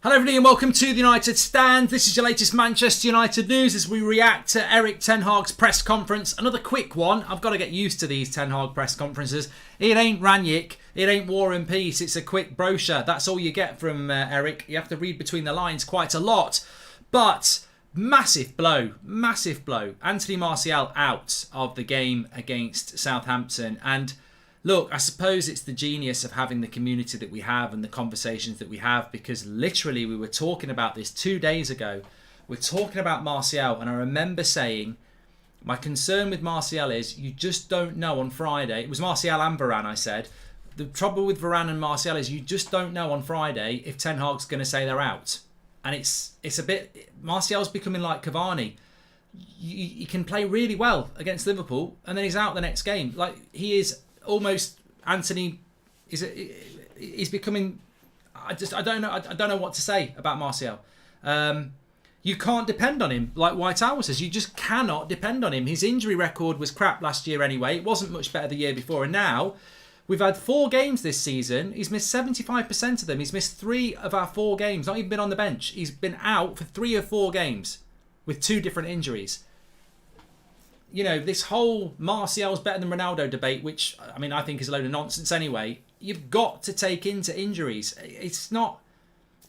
Hello everybody and welcome to the United Stand. This is your latest Manchester United news as we react to Erik Ten Hag's press conference. Another quick one. I've got to get used to these Ten Hag press conferences. It ain't Ranić, it ain't War and Peace, it's a quick brochure. That's all you get from Erik. You have to read between the lines quite a lot. But massive blow. Anthony Martial out of the game against Southampton. And look, I suppose it's the genius of having the community that we have and the conversations that we have, because literally we were talking about this 2 days ago. We're talking about Martial, and I remember saying, my concern with Martial is you just don't know on Friday. It was Martial and Varane, I said. The trouble with Varane and Martial is you just don't know on Friday if Ten Hag's going to say they're out. And it's a bit... Martial's becoming like Cavani. He can play really well against Liverpool, and then he's out the next game. Like, he is... almost Anthony is becoming. I don't know what to say about Martial. You can't depend on him, like White Owl says. You just cannot depend on him. His injury record was crap last year anyway. It wasn't much better the year before, and now we've had 4 games this season. He's missed 75% of them. He's missed 3 of our 4 games. Not even been on the bench. He's been out for 3 or 4 games with 2 different injuries. You know, this whole Martial's better than Ronaldo debate, which, I mean, I think is a load of nonsense anyway. You've got to take into injuries. It's not...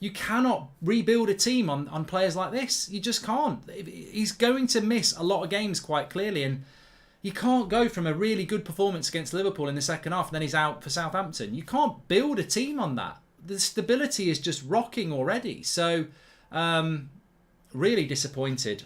You cannot rebuild a team on players like this. You just can't. He's going to miss a lot of games quite clearly, and you can't go from a really good performance against Liverpool in the second half and then he's out for Southampton. You can't build a team on that. The stability is just rocking already. So, really disappointed.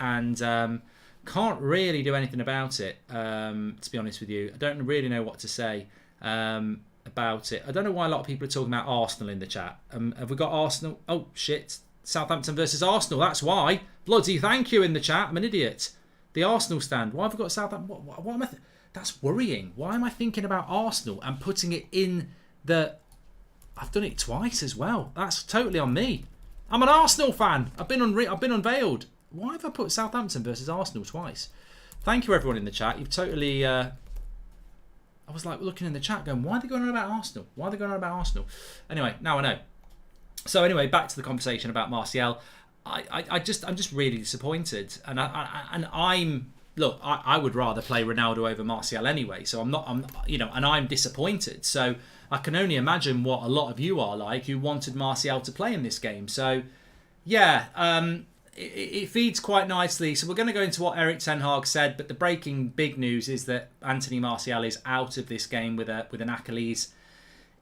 And... can't really do anything about it, to be honest with you. I don't really know what to say about it. I don't know why a lot of people are talking about Arsenal in the chat. Have we got Arsenal? Oh, shit. Southampton versus Arsenal. That's why. Bloody thank you in the chat. I'm an idiot. The Arsenal stand. Why have we got Southampton? What am I... That's worrying. Why am I thinking about Arsenal and putting it in the... I've done it twice as well. That's totally on me. I'm an Arsenal fan. I've been unveiled. Why have I put Southampton versus Arsenal twice? Thank you, everyone in the chat. You've totally... I was like looking in the chat going, why are they going on about Arsenal? Anyway, now I know. So anyway, back to the conversation about Martial. I'm just really disappointed. And look, I would rather play Ronaldo over Martial anyway. So I'm disappointed. So I can only imagine what a lot of you are like who wanted Martial to play in this game. So yeah, it feeds quite nicely. So we're going to go into what Erik Ten Hag said, but the breaking big news is that Anthony Martial is out of this game with an Achilles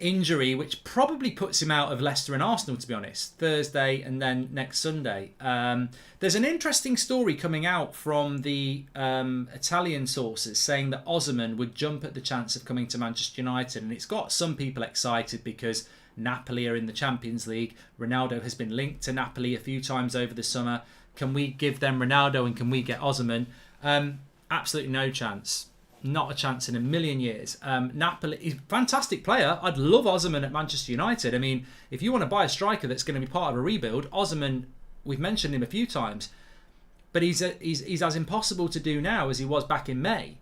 injury, which probably puts him out of Leicester and Arsenal, to be honest, Thursday and then next Sunday. There's an interesting story coming out from the Italian sources saying that Osimhen would jump at the chance of coming to Manchester United, and it's got some people excited because Napoli are in the Champions League. Ronaldo has been linked to Napoli a few times over the summer. Can we give them Ronaldo and can we get Osimhen? Absolutely no chance. Not a chance in a million years. Napoli is a fantastic player. I'd love Osimhen at Manchester United. I mean, if you want to buy a striker that's going to be part of a rebuild, Osimhen, we've mentioned him a few times, but he's as impossible to do now as he was back in May.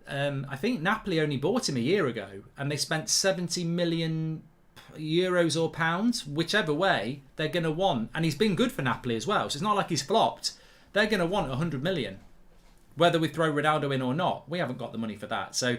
I think Napoli only bought him a year ago and they spent 70 million euros or pounds, whichever way they're going to want, and he's been good for Napoli as well, so it's not like he's flopped. They're going to want 100 million whether we throw Ronaldo in or not. We haven't got the money for that, so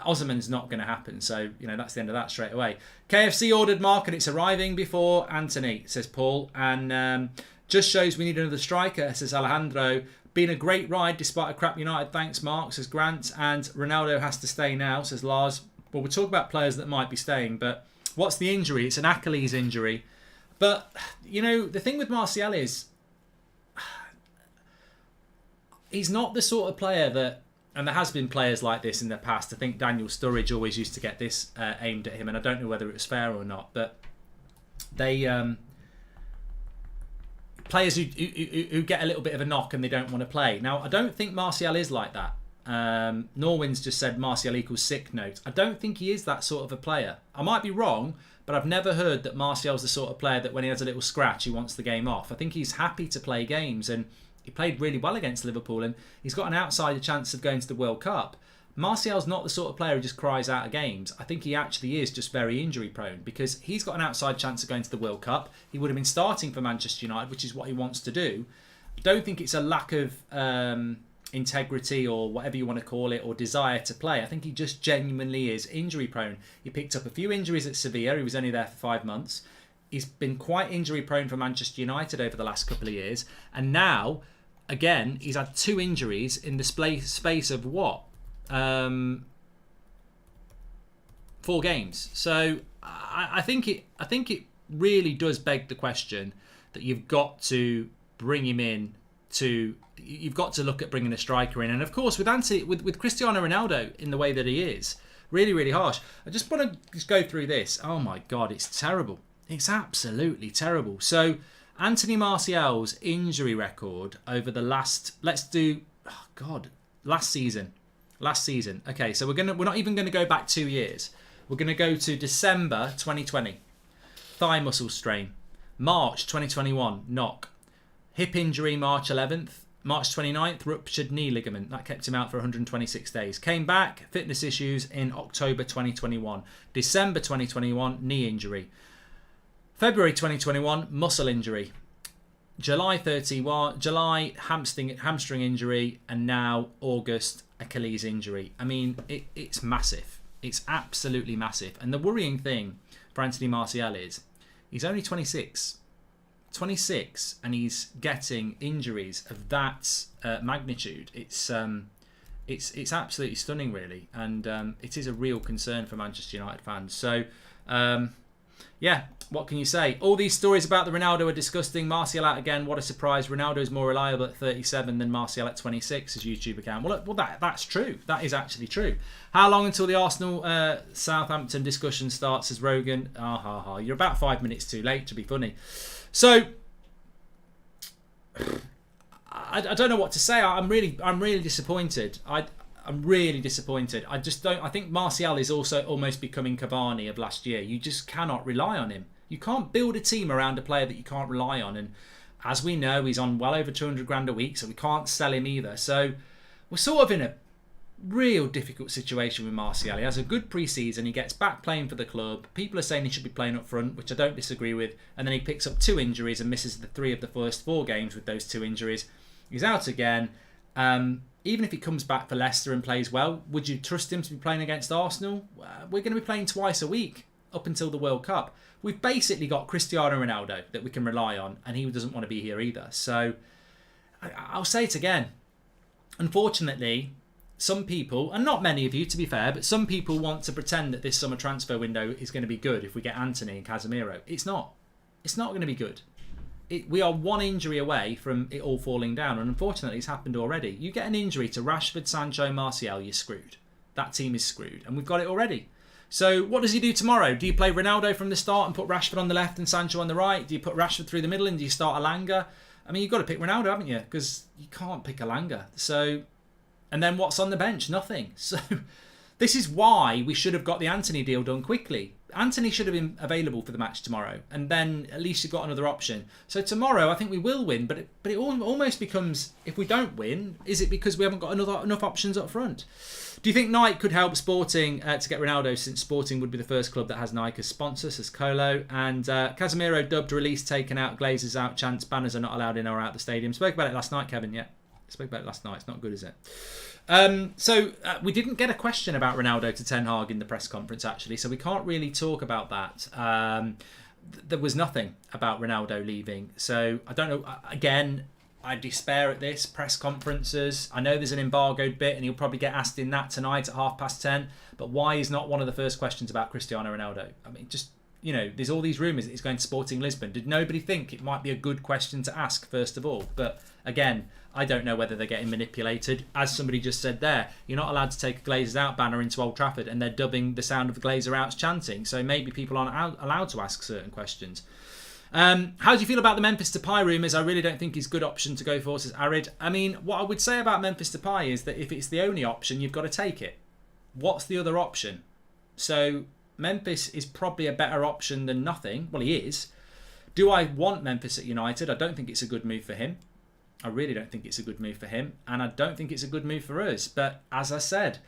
Osimhen's not going to happen. So that's the end of that straight away. KFC ordered Mark and it's arriving before Anthony, says Paul, and just shows we need another striker, says Alejandro. Been a great ride despite a crap United, thanks Mark, says Grant, and Ronaldo has to stay now, says Lars. Well, we'll talk about players that might be staying, but what's the injury? It's an Achilles injury. But, the thing with Martial is he's not the sort of player that, and there has been players like this in the past. I think Daniel Sturridge always used to get this aimed at him, and I don't know whether it was fair or not, but they... players who get a little bit of a knock and they don't want to play. Now, I don't think Martial is like that. Norwin's just said Martial equals sick note. I don't think he is that sort of a player. I might be wrong, but I've never heard that Martial's the sort of player that when he has a little scratch, he wants the game off. I think he's happy to play games, and he played really well against Liverpool, and he's got an outsider chance of going to the World Cup. Martial's not the sort of player who just cries out of games. I think he actually is just very injury prone because he's got an outside chance of going to the World Cup. He would have been starting for Manchester United, which is what he wants to do. I don't think it's a lack of integrity or whatever you want to call it or desire to play. I think he just genuinely is injury prone. He picked up a few injuries at Sevilla. He was only there for 5 months. He's been quite injury prone for Manchester United over the last couple of years. And now, again, he's had 2 injuries in the space of what? 4 games. So I think it really does beg the question that you've got to bring him in you've got to look at bringing a striker in. And of course, with Cristiano Ronaldo in the way that he is, really, really harsh. I just want to just go through this. Oh my God, it's terrible. It's absolutely terrible. So Anthony Martial's injury record over the last season. Okay, so we're not even gonna go back 2 years. We're gonna go to December 2020. Thigh muscle strain. March 2021, knock. Hip injury March 11th. March 29th, ruptured knee ligament. That kept him out for 126 days. Came back, fitness issues in October 2021. December 2021, knee injury. February 2021, muscle injury. July hamstring injury, and now August Achilles injury. I mean, it's massive. It's absolutely massive. And the worrying thing for Anthony Martial is he's only 26, and he's getting injuries of that magnitude. It's absolutely stunning, really, and it is a real concern for Manchester United fans. So, yeah, what can you say? All these stories about the Ronaldo are disgusting. Martial out again. What a surprise. Ronaldo is more reliable at 37 than Martial at 26, his YouTube account. Well, that's true. That is actually true. How long until the Arsenal Southampton discussion starts, says Rogan? You're about 5 minutes too late to be funny. So, I don't know what to say. I'm really disappointed. I'm really disappointed. I think Martial is also almost becoming Cavani of last year. You just cannot rely on him. You can't build a team around a player that you can't rely on. And as we know, he's on well over 200 grand a week, so we can't sell him either. So we're sort of in a real difficult situation with Martial. He has a good pre-season. He gets back playing for the club. People are saying he should be playing up front, which I don't disagree with. And then he picks up 2 injuries and misses the 3 of the first 4 games with those 2 injuries. He's out again. Even if he comes back for Leicester and plays well, would you trust him to be playing against Arsenal? We're going to be playing twice a week up until the World Cup. We've basically got Cristiano Ronaldo that we can rely on, and he doesn't want to be here either. So I'll say it again. Unfortunately, some people, and not many of you to be fair, but some people want to pretend that this summer transfer window is going to be good if we get Antony and Casemiro. It's not. It's not going to be good. We are 1 injury away from it all falling down, and unfortunately it's happened already. You get an injury to Rashford, Sancho, Martial, you're screwed. That team is screwed, and we've got it already. So what does he do tomorrow? Do you play Ronaldo from the start and put Rashford on the left and Sancho on the right? Do you put Rashford through the middle and do you start Elanga? I mean, you've got to pick Ronaldo, haven't you? Because you can't pick Elanga. So, and then what's on the bench? Nothing. So this is why we should have got the Antony deal done quickly. Antony should have been available for the match tomorrow, and then at least you've got another option. So tomorrow, I think we will win, but it almost becomes, if we don't win, is it because we haven't got enough options up front? Do you think Nike could help Sporting to get Ronaldo, since Sporting would be the first club that has Nike as sponsor, says Colo? And Casemiro dubbed release taken out, Glazers out, chance banners are not allowed in or out the stadium. Spoke about it last night, Kevin, yeah? Spoke about it last night. It's not good, is it? So we didn't get a question about Ronaldo to Ten Hag in the press conference, actually, so we can't really talk about that. There was nothing about Ronaldo leaving, so I don't know. Again, I despair at this. Press conferences, I know there's an embargoed bit and he'll probably get asked in that tonight at 10:30, but why is not one of the first questions about Cristiano Ronaldo? I mean, just, you know, there's all these rumours that he's going to Sporting Lisbon. Did nobody think it might be a good question to ask, first of all? But again, I don't know whether they're getting manipulated. As somebody just said there, you're not allowed to take a Glazers out banner into Old Trafford, and they're dubbing the sound of the Glazer outs chanting. So maybe people aren't allowed to ask certain questions. How do you feel about the Memphis Depay rumours? I really don't think he's a good option to go for, says Arid. I mean, what I would say about Memphis Depay is that if it's the only option, you've got to take it. What's the other option? So Memphis is probably a better option than nothing. Well, he is. Do I want Memphis at United? I don't think it's a good move for him. I really don't think it's a good move for him. And I don't think it's a good move for us. But as I said,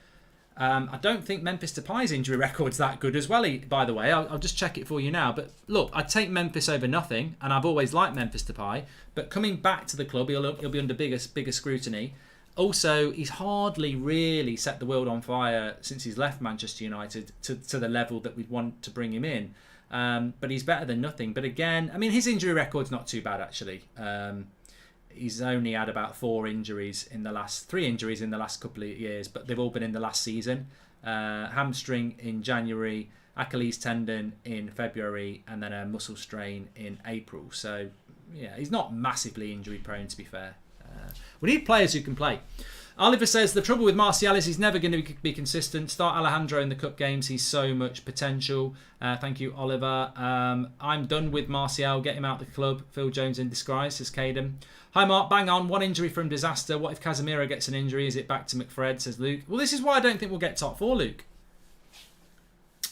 I don't think Memphis Depay's injury record's that good as well, by the way. I'll just check it for you now. But look, I'd take Memphis over nothing, and I've always liked Memphis Depay. But coming back to the club, he'll be under bigger scrutiny. Also, he's hardly really set the world on fire since he's left Manchester United to the level that we'd want to bring him in. But he's better than nothing. But again, I mean, his injury record's not too bad, actually. He's only had about 3 injuries in the last couple of years, but they've all been in the last season. Hamstring in January, Achilles tendon in February, and then a muscle strain in April. So, yeah, he's not massively injury prone, to be fair. We need players who can play. Oliver says, the trouble with Martial is he's never going to be consistent. Start Alejandro in the cup games. He's so much potential. Thank you, Oliver. I'm done with Martial. Get him out of the club. Phil Jones in disguise, says Caden. Hi, Mark. Bang on. 1 injury from disaster. What if Casemiro gets an injury? Is it back to McFred, says Luke. Well, this is why I don't think we'll get top 4, Luke.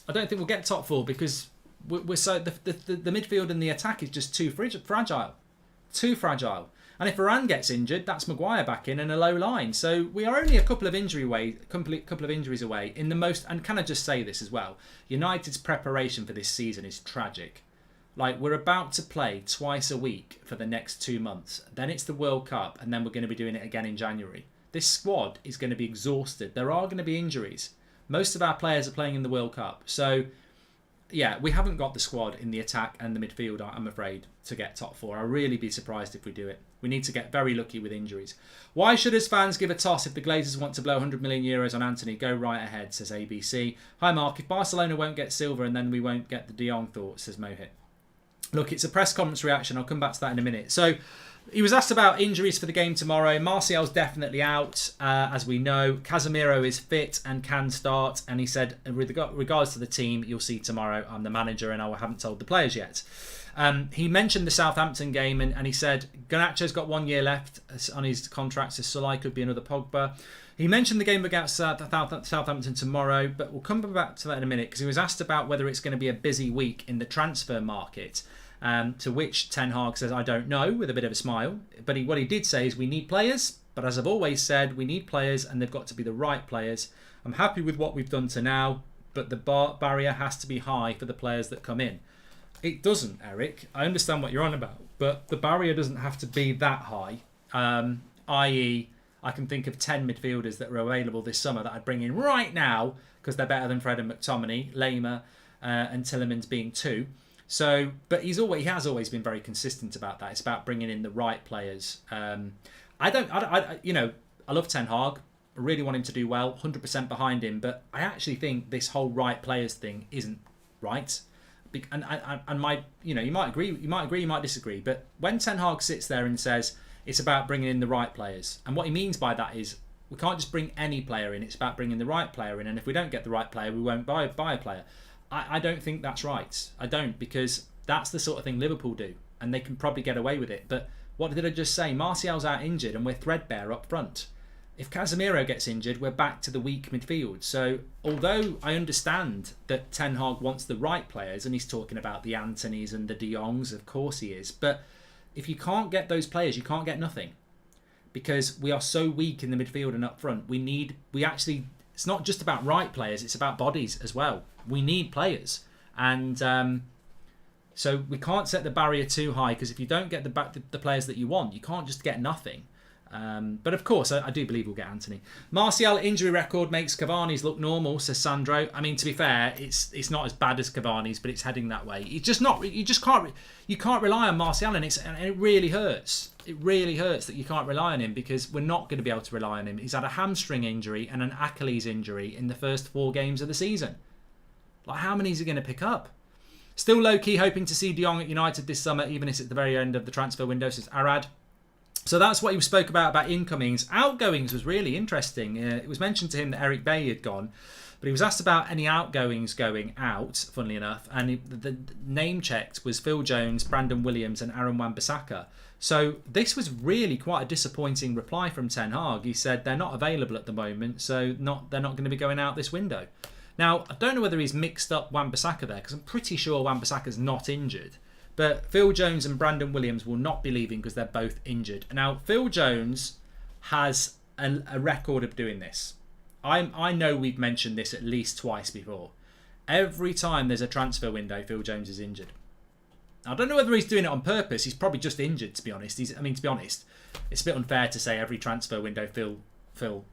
I don't think we'll get top 4 because we're so the midfield and the attack is just too fragile. Too fragile. And if Varane gets injured, that's Maguire back in and a low line. So we are only a couple of injuries away in the most. And can I just say this as well? United's preparation for this season is tragic. Like, we're about to play twice a week for the next 2 months. Then it's the World Cup, and then we're going to be doing it again in January. This squad is going to be exhausted. There are going to be injuries. Most of our players are playing in the World Cup. So, yeah, we haven't got the squad in the attack and the midfield, I'm afraid, to get top 4. I'll really be surprised if we do it. We need to get very lucky with injuries. Why should us fans give a toss if the Glazers want to blow 100 million euros on Antony? Go right ahead, says ABC. Hi, Mark. If Barcelona won't get Silva and then we won't get the De Jong thoughts, says Mohit. Look, it's a press conference reaction. I'll come back to that in a minute. So, he was asked about injuries for the game tomorrow. Martial's definitely out, as we know. Casemiro is fit and can start. And he said, with regards to the team, you'll see tomorrow. I'm the manager and I haven't told the players yet. He mentioned the Southampton game and he said, Garnacho's got 1 year left on his contract, so Solai could be another Pogba. He mentioned the game against Southampton tomorrow, but we'll come back to that in a minute because he was asked about whether it's going to be a busy week in the transfer market. To which Ten Hag says, I don't know, with a bit of a smile. But what he did say is we need players. But as I've always said, we need players and they've got to be the right players. I'm happy with what we've done to now, but the barrier has to be high for the players that come in. It doesn't, Eric. I understand what you're on about. But the barrier doesn't have to be that high. I.e., I can think of 10 midfielders that are available this summer that I'd bring in right now because they're better than Fred and McTominay, Lema and Tielemans being 2. So, but he has always been very consistent about that. It's about bringing in the right players. I love Ten Hag. I really want him to do well. 100% behind him. But I actually think this whole right players thing isn't right. And you might agree, you might disagree. But when Ten Hag sits there and says it's about bringing in the right players, and what he means by that is we can't just bring any player in. It's about bringing the right player in. And if we don't get the right player, we won't buy a player. I don't think that's right. I don't, because that's the sort of thing Liverpool do, and they can probably get away with it. But what did I just say? Martial's out injured, and we're threadbare up front. If Casemiro gets injured, we're back to the weak midfield. So, although I understand that Ten Hag wants the right players, and he's talking about the Antonys and the De Jongs, of course he is. But if you can't get those players, you can't get nothing, because we are so weak in the midfield and up front. It's not just about right players; it's about bodies as well. We need players, and so we can't set the barrier too high, because if you don't get the players that you want, you can't just get nothing. But of course, I do believe we'll get Antony. Martial injury record makes Cavani's look normal, says Sandro. I mean, to be fair, it's not as bad as Cavani's, but it's heading that way. It's just not. You can't rely on Martial, and it really hurts. It really hurts that you can't rely on him, because we're not going to be able to rely on him. He's had a hamstring injury and an Achilles injury in the first 4 games of the season. Like, how many is he going to pick up? Still low-key hoping to see De Jong at United this summer, even if it's at the very end of the transfer window, says Arad. So that's what he spoke about incomings. Outgoings was really interesting. It was mentioned to him that Eric Bailly had gone, but he was asked about any outgoings going out, funnily enough, and the name checked was Phil Jones, Brandon Williams and Aaron Wan-Bissaka. So this was really quite a disappointing reply from Ten Hag. He said they're not available at the moment, so they're not going to be going out this window. Now, I don't know whether he's mixed up Wan-Bissaka there, because I'm pretty sure Wan-Bissaka's not injured. But Phil Jones and Brandon Williams will not be leaving because they're both injured. Now, Phil Jones has a record of doing this. I know we've mentioned this at least twice before. Every time there's a transfer window, Phil Jones is injured. I don't know whether he's doing it on purpose. He's probably just injured, to be honest. To be honest, it's a bit unfair to say every transfer window Phil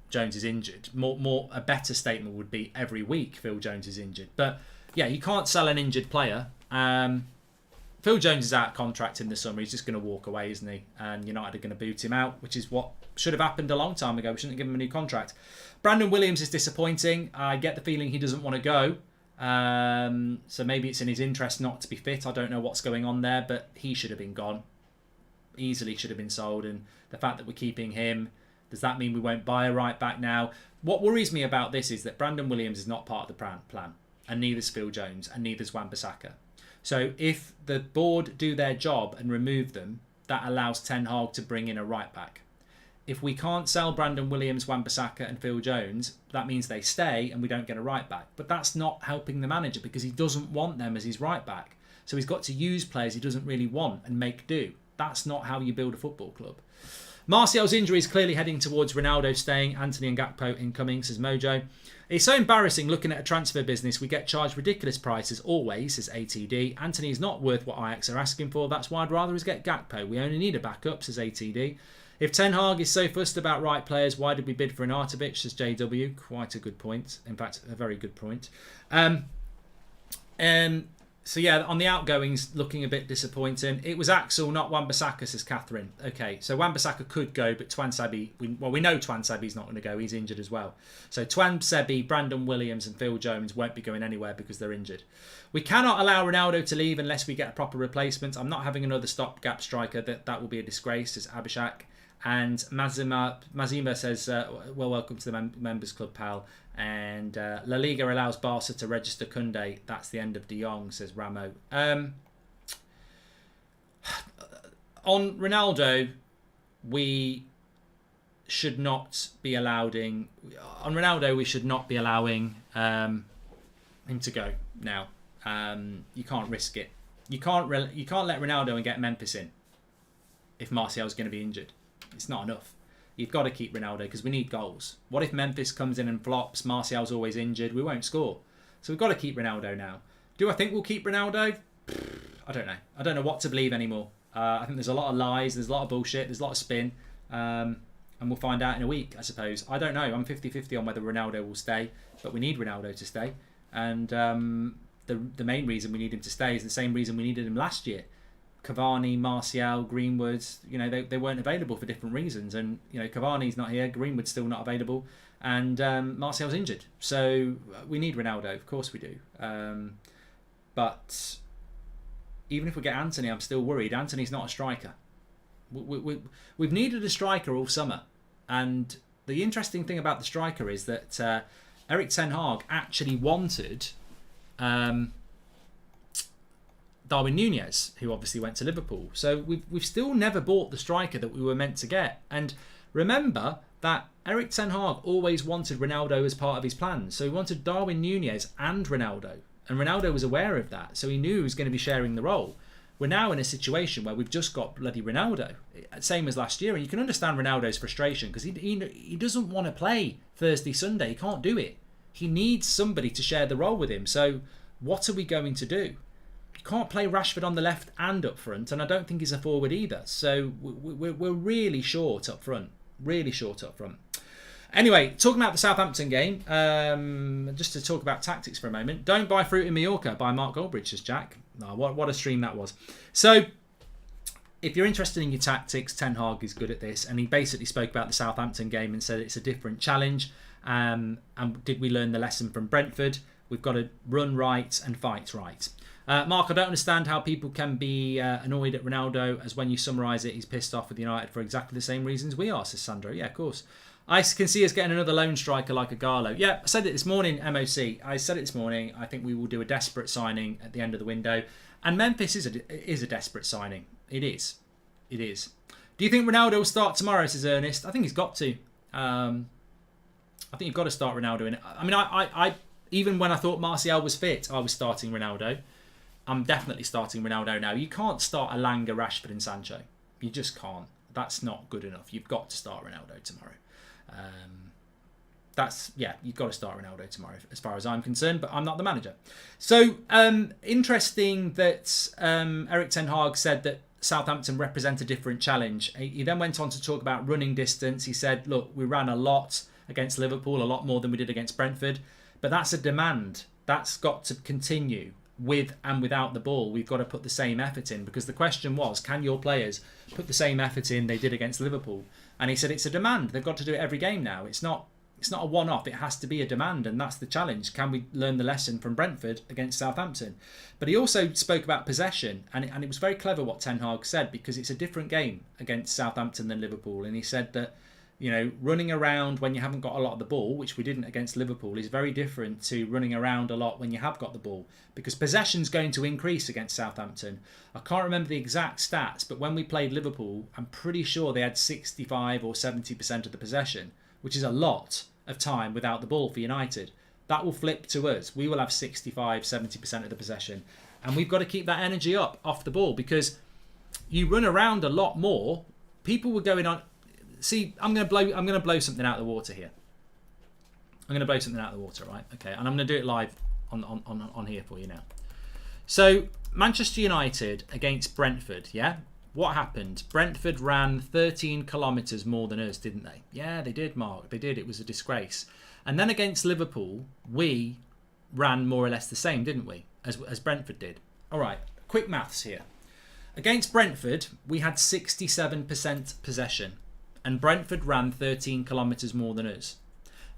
Jones is injured. A better statement would be every week Phil Jones is injured. But yeah, you can't sell an injured player. Phil Jones is out of contract in the summer. He's just going to walk away, isn't he? And United are going to boot him out, which is what should have happened a long time ago. We shouldn't have given him a new contract. Brandon Williams is disappointing. I get the feeling he doesn't want to go. So maybe it's in his interest not to be fit. I don't know what's going on there, but he should have been gone. Easily should have been sold. And the fact that we're keeping him, does that mean we won't buy a right back now? What worries me about this is that Brandon Williams is not part of the plan, and neither's Phil Jones, and neither's Wan-Bissaka. So if the board do their job and remove them, that allows Ten Hag to bring in a right back. If we can't sell Brandon Williams, Wan-Bissaka and Phil Jones, that means they stay and we don't get a right back. But that's not helping the manager because he doesn't want them as his right back. So he's got to use players he doesn't really want and make do. That's not how you build a football club. Martial's injury is clearly heading towards Ronaldo staying. Anthony and Gakpo incoming, says Mojo. It's so embarrassing looking at a transfer business. We get charged ridiculous prices always, says ATD. Anthony is not worth what Ajax are asking for. That's why I'd rather us get Gakpo. We only need a backup, says ATD. If Ten Hag is so fussed about right players, why did we bid for an Arnautovic, says JW. Quite a good point. In fact, a very good point. So yeah, on the outgoings, looking a bit disappointing. It was Axel, not Wan-Bissaka, says Catherine. Okay, so Wan-Bissaka could go, but Twan-Sebi, we know Twan-Sebi's not going to go. He's injured as well. So Twan-Sebi, Brandon Williams and Phil Jones won't be going anywhere because they're injured. We cannot allow Ronaldo to leave unless we get a proper replacement. I'm not having another stopgap striker. That will be a disgrace, says Abhishek. And Mazima says, well, welcome to the members club, pal. And La Liga allows Barca to register Koundé. That's the end of De Jong, says Ramo. On Ronaldo, we should not be allowing. On Ronaldo, we should not be allowing him to go now. You can't risk it. You can't let Ronaldo and get Memphis in if Martial's going to be injured. It's not enough. You've got to keep Ronaldo because we need goals. What if Memphis comes in and flops? Martial's always injured. We won't score. So we've got to keep Ronaldo now. Do I think we'll keep Ronaldo? I don't know. I don't know what to believe anymore. I think there's a lot of lies. There's a lot of bullshit. There's a lot of spin. And we'll find out in a week, I suppose. I don't know. I'm 50-50 on whether Ronaldo will stay. But we need Ronaldo to stay. And the main reason we need him to stay is the same reason we needed him last year. Cavani, Martial, Greenwood, they weren't available for different reasons. And, Cavani's not here, Greenwood's still not available, and Martial's injured. So we need Ronaldo, of course we do. But even if we get Anthony, I'm still worried. Anthony's not a striker. We've needed a striker all summer. And the interesting thing about the striker is that Erik Ten Hag actually wanted Darwin Núñez, who obviously went to Liverpool. So we've still never bought the striker that we were meant to get. And remember that Erik Ten Hag always wanted Ronaldo as part of his plans. So he wanted Darwin Núñez and Ronaldo. And Ronaldo was aware of that. So he knew he was going to be sharing the role. We're now in a situation where we've just got bloody Ronaldo. Same as last year. And you can understand Ronaldo's frustration because he doesn't want to play Thursday, Sunday. He can't do it. He needs somebody to share the role with him. So what are we going to do? Can't play Rashford on the left and up front, and I don't think he's a forward either. So we're really short up front. Really short up front. Anyway, talking about the Southampton game, just to talk about tactics for a moment. Don't buy fruit in Mallorca by Mark Goldbridge, says Jack. Oh, what a stream that was. So if you're interested in your tactics, Ten Hag is good at this, and he basically spoke about the Southampton game and said it's a different challenge. And did we learn the lesson from Brentford? We've got to run right and fight right. Mark, I don't understand how people can be annoyed at Ronaldo, as when you summarise it, he's pissed off with United for exactly the same reasons we are, says Sandro. Yeah, of course. I can see us getting another lone striker like a Garlo. Yeah, I said it this morning, MOC. I said it this morning. I think we will do a desperate signing at the end of the window. And Memphis is a desperate signing. It is. It is. Do you think Ronaldo will start tomorrow, says Ernest? I think he's got to. I think you've got to start Ronaldo in it. I mean, I even when I thought Martial was fit, I was starting Ronaldo. I'm definitely starting Ronaldo now. You can't start Elanga, Rashford and Sancho. You just can't. That's not good enough. You've got to start Ronaldo tomorrow. you've got to start Ronaldo tomorrow, as far as I'm concerned, but I'm not the manager. So, interesting that Erik ten Hag said that Southampton represent a different challenge. He then went on to talk about running distance. He said, look, we ran a lot against Liverpool, a lot more than we did against Brentford, but that's a demand. That's got to continue with and without the ball. We've got to put the same effort in, because the question was, can your players put the same effort in they did against Liverpool? And he said it's a demand. They've got to do it every game now. It's not a one-off. It has to be a demand, and that's the challenge. Can we learn the lesson from Brentford against Southampton? But he also spoke about possession, and it was very clever what Ten Hag said, because it's a different game against Southampton than Liverpool. And he said that, you know, running around when you haven't got a lot of the ball, which we didn't against Liverpool, is very different to running around a lot when you have got the ball, because possession's going to increase against Southampton. I can't remember the exact stats, but when we played Liverpool, I'm pretty sure they had 65 or 70% of the possession, which is a lot of time without the ball for United. That will flip to us. We will have 65, 70% of the possession, and we've got to keep that energy up off the ball, because you run around a lot more. People were going on. See, I'm going to blow something out of the water here. I'm going to blow something out of the water, right? Okay, and I'm going to do it live on here for you now. So, Manchester United against Brentford, yeah? What happened? Brentford ran 13 kilometres more than us, didn't they? Yeah, they did, Mark. They did. It was a disgrace. And then against Liverpool, we ran more or less the same, didn't we? As Brentford did. All right, quick maths here. Against Brentford, we had 67% possession, and Brentford ran 13 kilometres more than us.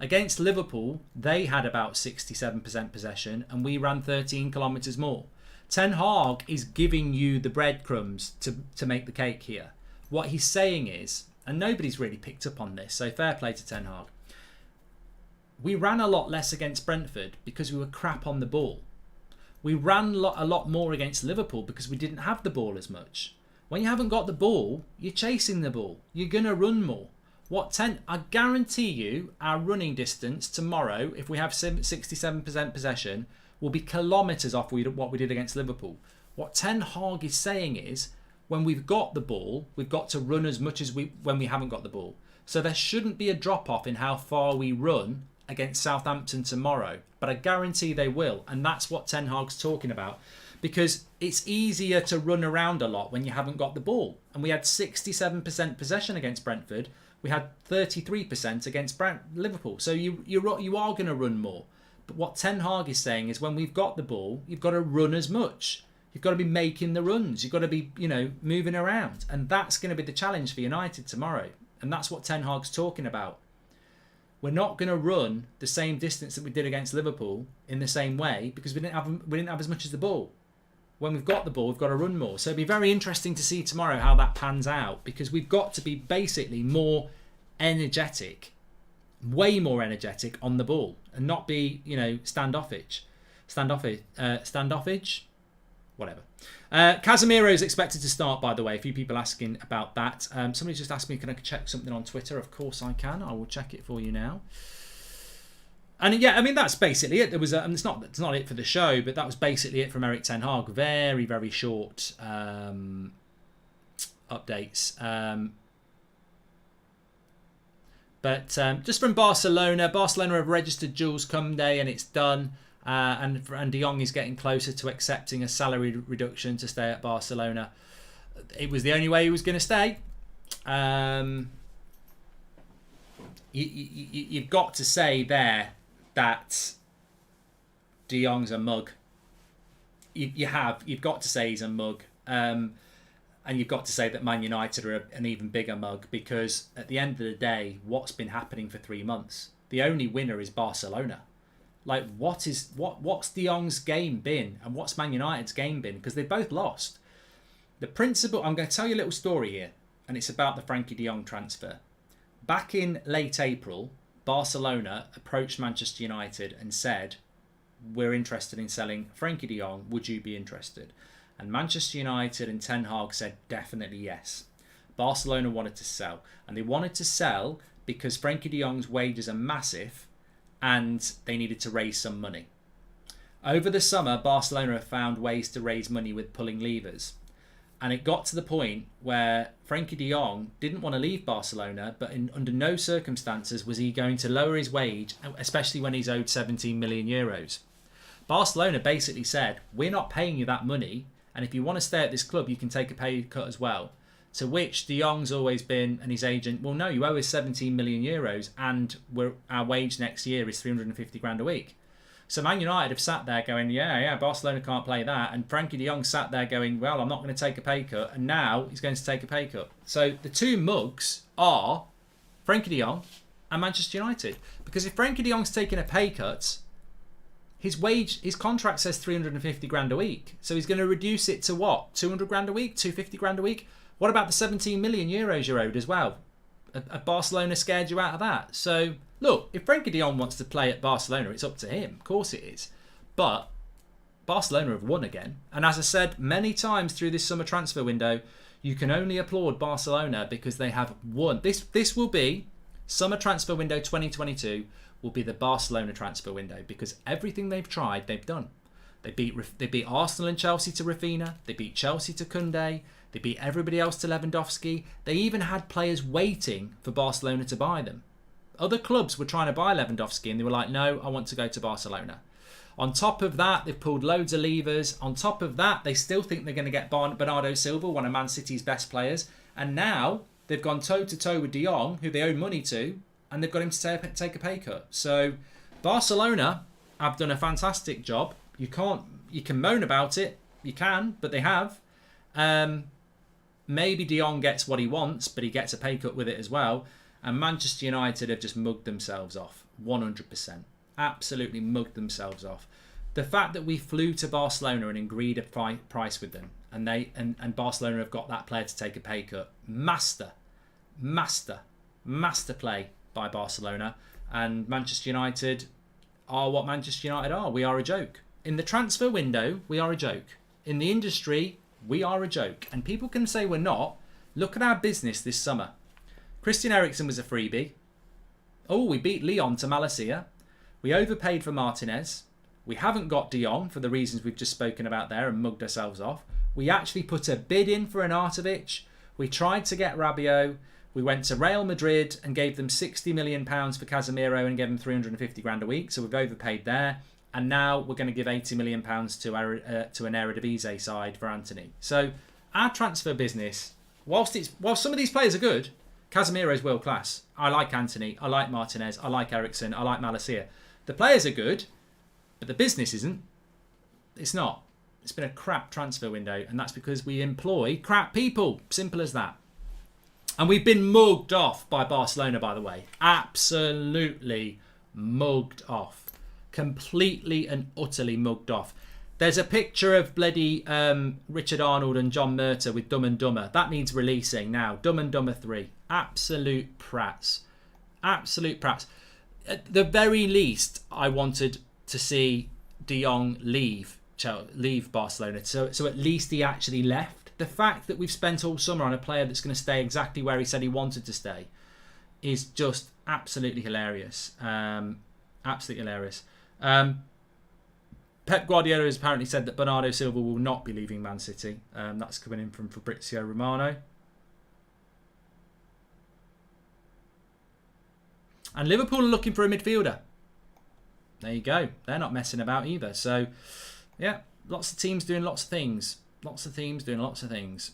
Against Liverpool, they had about 67% possession, and we ran 13 kilometres more. Ten Hag is giving you the breadcrumbs to make the cake here. What he's saying is, and nobody's really picked up on this, so fair play to Ten Hag, we ran a lot less against Brentford because we were crap on the ball. We ran a lot more against Liverpool because we didn't have the ball as much. When you haven't got the ball, you're chasing the ball. You're going to run more. I guarantee you our running distance tomorrow, if we have 67% possession, will be kilometres off what we did against Liverpool. What Ten Hag is saying is, when we've got the ball, we've got to run as much as when we haven't got the ball. So there shouldn't be a drop-off in how far we run against Southampton tomorrow. But I guarantee they will. And that's what Ten Hag's talking about. Because it's easier to run around a lot when you haven't got the ball. And we had 67% possession against Brentford. We had 33% against Liverpool. So you are going to run more. But what Ten Hag is saying is, when we've got the ball, you've got to run as much. You've got to be making the runs. You've got to be, moving around. And that's going to be the challenge for United tomorrow. And that's what Ten Hag's talking about. We're not going to run the same distance that we did against Liverpool in the same way, because we didn't have as much as the ball. When we've got the ball, we've got to run more. So it'll be very interesting to see tomorrow how that pans out, because we've got to be basically more energetic, way more energetic on the ball, and not be, standoffish, whatever. Casemiro is expected to start, by the way. A few people asking about that. Somebody just asked me, can I check something on Twitter? Of course I can. I will check it for you now. And yeah, I mean, that's basically it. There was it's not it for the show, but that was basically it from Erik ten Hag. Very, very short updates. But just from Barcelona have registered Jules Koundé, and it's done. And De Jong is getting closer to accepting a salary reduction to stay at Barcelona. It was the only way he was going to stay. You've got to say there that De Jong's a mug. You've got to say he's a mug. And you've got to say that Man United are an even bigger mug, because at the end of the day, what's been happening for 3 months? The only winner is Barcelona. Like, what's De Jong's game been, and what's Man United's game been? Because they both lost. The principle, I'm going to tell you a little story here, and it's about the Frankie De Jong transfer. Back in late April, Barcelona approached Manchester United and said, we're interested in selling Frankie De Jong, would you be interested? And Manchester United and Ten Hag said definitely yes. Barcelona wanted to sell, and they wanted to sell because Frankie De Jong's wages are massive, and they needed to raise some money. Over the summer, Barcelona have found ways to raise money with pulling levers. And it got to the point where Frankie de Jong didn't want to leave Barcelona, but under no circumstances was he going to lower his wage, especially when he's owed 17 million euros. Barcelona basically said, we're not paying you that money, and if you want to stay at this club, you can take a pay cut as well. To which de Jong's always been, and his agent, well, no, you owe us 17 million euros, and our wage next year is 350 grand a week. So Man United have sat there going, yeah, Barcelona can't play that. And Frankie de Jong sat there going, well, I'm not going to take a pay cut. And now he's going to take a pay cut. So the two mugs are Frankie de Jong and Manchester United. Because if Frankie de Jong's taking a pay cut, his contract says 350 grand a week. So he's going to reduce it to what? 200 grand a week? 250 grand a week? What about the 17 million euros you're owed as well? Are Barcelona scared you out of that? So look, if Frankie de Jong wants to play at Barcelona, it's up to him. Of course it is. But Barcelona have won again. And as I said many times through this summer transfer window, you can only applaud Barcelona because they have won. This will be summer transfer window 2022 will be the Barcelona transfer window because everything they've tried, they've done. They beat Arsenal and Chelsea to Rafinha. They beat Chelsea to Koundé. They beat everybody else to Lewandowski. They even had players waiting for Barcelona to buy them. Other clubs were trying to buy Lewandowski and they were like, no, I want to go to Barcelona. On top of that, they've pulled loads of levers. On top of that, they still think they're going to get Bernardo Silva, one of Man City's best players. And now they've gone toe-to-toe with de Jong, who they owe money to, and they've got him to take a pay cut. So Barcelona have done a fantastic job. You can moan about it. You can, but they have. Maybe de Jong gets what he wants, but he gets a pay cut with it as well. And Manchester United have just mugged themselves off. 100%. Absolutely mugged themselves off. The fact that we flew to Barcelona and agreed a price with them, and Barcelona have got that player to take a pay cut. Master play by Barcelona. And Manchester United are what Manchester United are. We are a joke. In the transfer window, we are a joke. In the industry, we are a joke. And people can say we're not. Look at our business this summer. Christian Eriksen was a freebie. Oh, we beat Lyon to Malacia. We overpaid for Martinez. We haven't got de Jong for the reasons we've just spoken about there and mugged ourselves off. We actually put a bid in for Arnautovic. We tried to get Rabiot. We went to Real Madrid and gave them £60 million for Casemiro and gave them 350 grand a week. So we've overpaid there. And now we're going to give £80 million to an Eredivisie side for Anthony. So our transfer business, whilst some of these players are good, Casemiro is world class. I like Anthony. I like Martinez. I like Eriksen. I like Malacia. The players are good, but the business isn't. It's not. It's been a crap transfer window, and that's because we employ crap people. Simple as that. And we've been mugged off by Barcelona, by the way. Absolutely mugged off. Completely and utterly mugged off. There's a picture of bloody Richard Arnold and John Murta with Dumb and Dumber. That needs releasing now. Dumb and Dumber 3. Absolute prats. Absolute prats. At the very least, I wanted to see de Jong leave Barcelona. So at least he actually left. The fact that we've spent all summer on a player that's going to stay exactly where he said he wanted to stay is just absolutely hilarious. Absolutely hilarious. Pep Guardiola has apparently said that Bernardo Silva will not be leaving Man City. That's coming in from Fabrizio Romano. And Liverpool are looking for a midfielder. There you go. They're not messing about either. So, yeah, lots of teams doing lots of things. Lots of teams doing lots of things.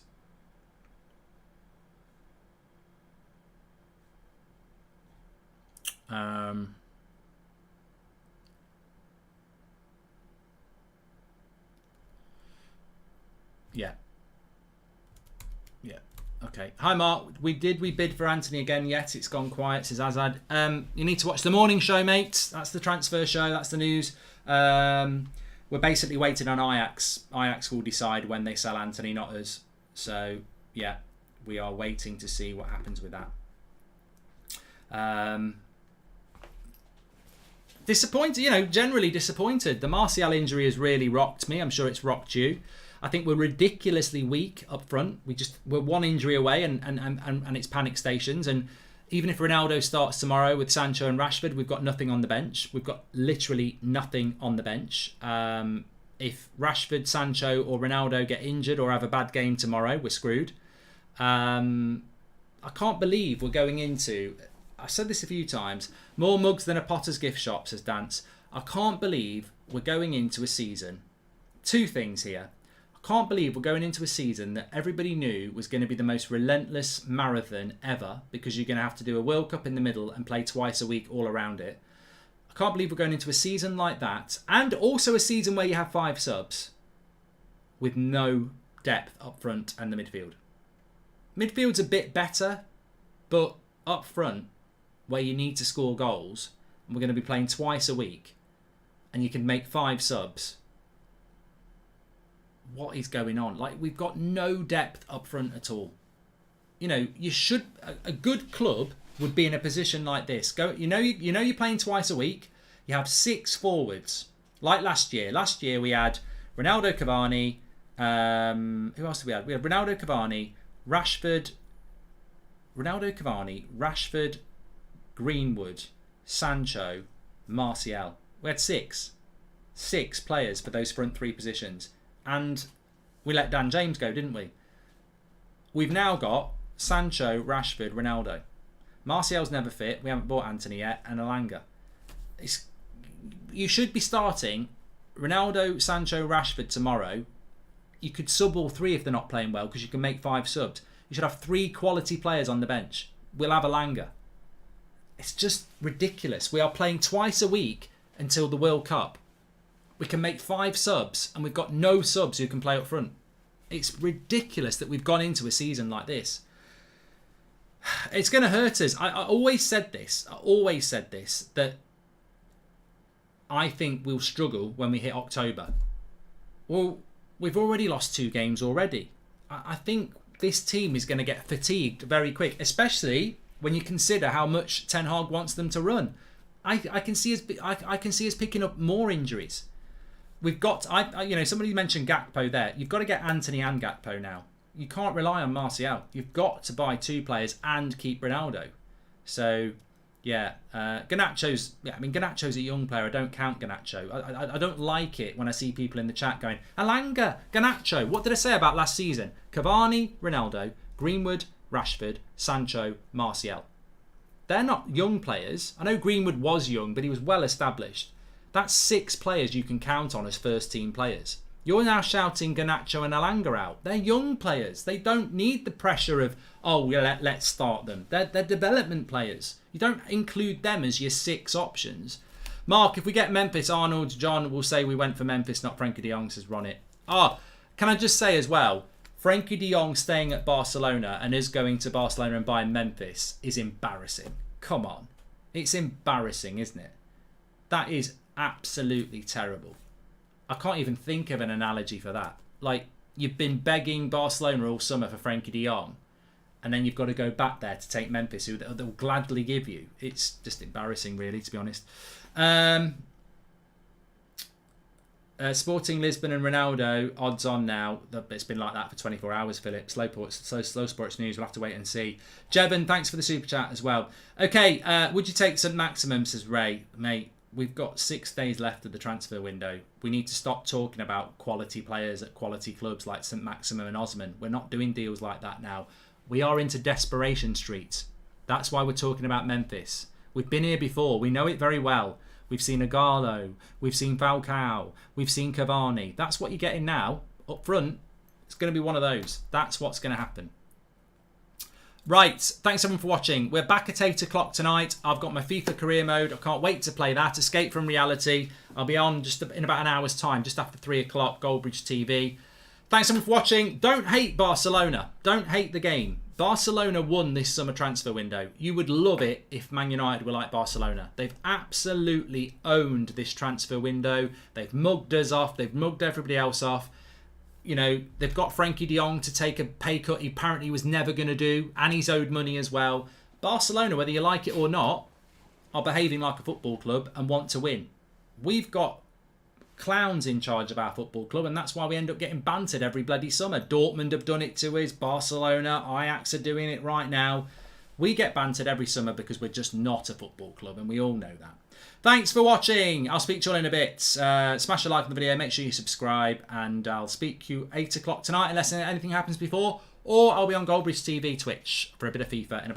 Yeah. Okay. Hi, Mark. We bid for Anthony again? Yet it's gone quiet, says Azad. You need to watch the morning show, mates. That's the transfer show. That's the news. We're basically waiting on Ajax. Ajax will decide when they sell Anthony, not us. So, yeah, we are waiting to see what happens with that. Disappointed, generally disappointed. The Martial injury has really rocked me. I'm sure it's rocked you. I think we're ridiculously weak up front. We're one injury away and it's panic stations. And even if Ronaldo starts tomorrow with Sancho and Rashford, we've got nothing on the bench. We've got literally nothing on the bench. If Rashford, Sancho or Ronaldo get injured or have a bad game tomorrow, we're screwed. I can't believe we're going into... I've said this a few times. More mugs than a Potter's gift shop, says Dance. I can't believe we're going into a season. Two things here. I can't believe we're going into a season that everybody knew was going to be the most relentless marathon ever, because you're going to have to do a World Cup in the middle and play twice a week all around it. I can't believe we're going into a season like that, and also a season where you have 5 subs with no depth up front and the midfield. Midfield's a bit better, but up front, where you need to score goals, and we're going to be playing twice a week, and you can make 5 subs. What is going on? Like, we've got no depth up front at all. You know, you should... A good club would be in a position like this. You're playing twice a week. You have 6 forwards. Like last year. Last year we had Ronaldo, Cavani. Who else did we have? We had Ronaldo, Cavani, Rashford, Greenwood, Sancho, Martial. We had 6 players for those front 3 positions. And we let Dan James go, didn't we? We've now got Sancho, Rashford, Ronaldo. Martial's never fit. We haven't bought Anthony yet. And Alanga. You should be starting Ronaldo, Sancho, Rashford tomorrow. You could sub all 3 if they're not playing well, because you can make 5 subs. You should have 3 quality players on the bench. We'll have Alanga. It's just ridiculous. We are playing twice a week until the World Cup. We can make 5 subs, and we've got no subs who can play up front. It's ridiculous that we've gone into a season like this. It's going to hurt us. I always said this, that I think we'll struggle when we hit October. Well, we've already lost 2 games already. I think this team is going to get fatigued very quick, especially when you consider how much Ten Hag wants them to run. I can see us picking up more injuries. We've got, somebody mentioned Gakpo there. You've got to get Anthony and Gakpo now. You can't rely on Martial. You've got to buy 2 players and keep Ronaldo. So, yeah, Garnacho's a young player. I don't count Garnacho. I don't like it when I see people in the chat going, Alanga, Garnacho. What did I say about last season? Cavani, Ronaldo, Greenwood, Rashford, Sancho, Martial. They're not young players. I know Greenwood was young, but he was well established. That's 6 players you can count on as first team players. You're now shouting Garnacho and Alanga out. They're young players. They don't need the pressure of, let's start them. They're development players. You don't include them as your 6 options. Mark, if we get Memphis, Arnold, John will say we went for Memphis, not Frankie de Jong, says Ronit. Can I just say as well, Frankie de Jong staying at Barcelona and us going to Barcelona and buying Memphis is embarrassing. Come on. It's embarrassing, isn't it? That is absolutely terrible. I can't even think of an analogy for that. Like, you've been begging Barcelona all summer for Frankie de Jong, and then you've got to go back there to take Memphis, who they'll gladly give you. It's just embarrassing, really, to be honest. Sporting Lisbon and Ronaldo, odds on now. It's been like that for 24 hours, Philip. Slow Sports News, we'll have to wait and see. Jevon, thanks for the super chat as well. Okay, would you take St Maximum, says Ray. Mate, we've got 6 days left of the transfer window. We need to stop talking about quality players at quality clubs like St Maximum and Osman. We're not doing deals like that now. We are into desperation streets. That's why we're talking about Memphis. We've been here before. We know it very well. We've seen Agallo. We've seen Falcao. We've seen Cavani. That's what you're getting now. Up front, it's going to be one of those. That's what's going to happen. Right, thanks everyone for watching. We're back at 8 o'clock tonight. I've got my FIFA career mode. I can't wait to play that. Escape from Reality. I'll be on just in about an hour's time, just after 3 o'clock, Goldbridge TV. Thanks everyone for watching. Don't hate Barcelona. Don't hate the game. Barcelona won this summer transfer window. You would love it if Man United were like Barcelona. They've absolutely owned this transfer window. They've mugged us off. They've mugged everybody else off. You know, they've got Frankie de Jong to take a pay cut he apparently was never going to do. And he's owed money as well. Barcelona, whether you like it or not, are behaving like a football club and want to win. We've got clowns in charge of our football club, and that's why we end up getting bantered every bloody summer. Dortmund have done it to us. Barcelona, Ajax are doing it right now. We get bantered every summer because we're just not a football club, and we all know that. Thanks for watching. I'll speak to you all in a bit. Smash a like on the video. Make sure you subscribe, and I'll speak to you 8 o'clock tonight unless anything happens before, or I'll be on Goldbridge TV Twitch for a bit of FIFA in about